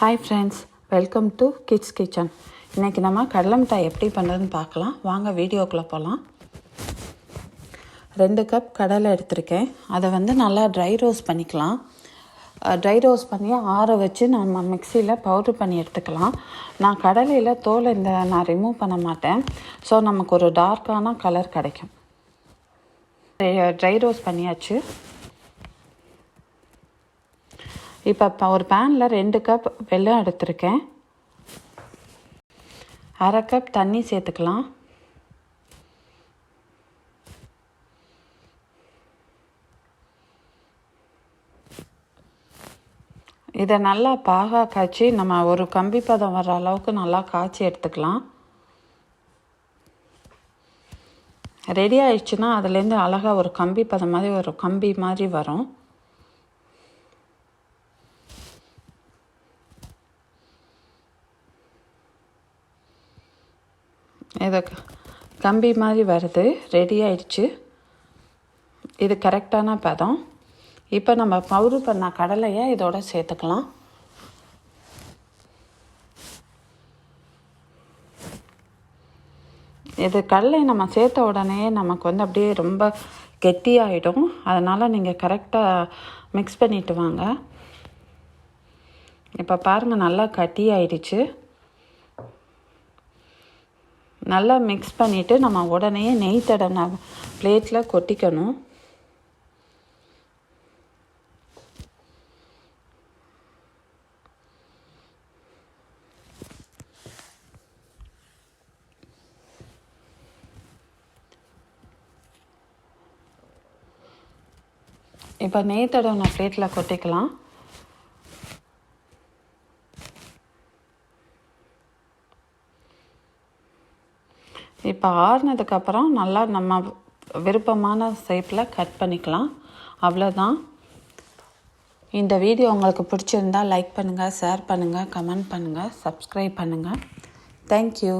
Hi friends, welcome to kids kitchen. இன்றைக்கி நம்ம கடலை மிட்டாய் எப்படி பண்ணுறதுன்னு பார்க்கலாம். வாங்க வீடியோக்குள்ளே போகலாம். 2 கப் கடலை எடுத்திருக்கேன். அதை நல்லா ட்ரை ரோஸ்ட் பண்ணிக்கலாம். ட்ரை ரோஸ்ட் பண்ணி ஆற வச்சு நம்ம மிக்சியில் பவுட்ரு பண்ணி எடுத்துக்கலாம். நான் கடலையில் தோலை நான் ரிமூவ் பண்ண மாட்டேன். ஸோ நமக்கு ஒரு டார்க்கான கலர் கிடைக்கும். ட்ரை ரோஸ்ட் பண்ணியாச்சு. இப்போ ஒரு பேனில் 2 கப் வெல்லம் எடுத்திருக்கேன். 1/2 கப் தண்ணி சேர்த்துக்கலாம். இதை நல்லா பாகா காய்ச்சி நம்ம ஒரு கம்பி பதம் வர்ற அளவுக்கு நல்லா காய்ச்சி எடுத்துக்கலாம். ரெடி ஆயிடுச்சுன்னா அதுலேருந்து அழகாக ஒரு கம்பி பதம் மாதிரி ஒரு கம்பி மாதிரி வரும். இது கம்பி மாதிரி வருது, ரெடி ஆயிடுச்சு. இது கரெக்டான பதம். இப்போ நம்ம பவுடர் பண்ண கடலையை இதோட சேர்த்துக்கலாம். இது கடலை நம்ம சேர்த்த உடனே நமக்கு அப்படியே ரொம்ப கெட்டியாகிடும். அதனால் நீங்கள் கரெக்டாக மிக்ஸ் பண்ணிட்டு வாங்க. இப்போ பாருங்கள், நல்லா கட்டி ஆயிடுச்சு. நல்லா மிக்ஸ் பண்ணிவிட்டு நம்ம உடனே நெய் தடவை பிளேட்டில் கொட்டிக்கணும். இப்போ நெய் தடவை பிளேட்டில் கொட்டிக்கலாம். இப்போ ஆறுனதுக்கப்புறம் நல்லா நம்ம விருப்பமான ஷேப்பில் கட் பண்ணிக்கலாம். அவ்வளோதான். இந்த வீடியோ உங்களுக்கு பிடிச்சிருந்தால் லைக் பண்ணுங்கள், ஷேர் பண்ணுங்கள், கமெண்ட் பண்ணுங்கள், சப்ஸ்கிரைப் பண்ணுங்கள். தேங்க்யூ.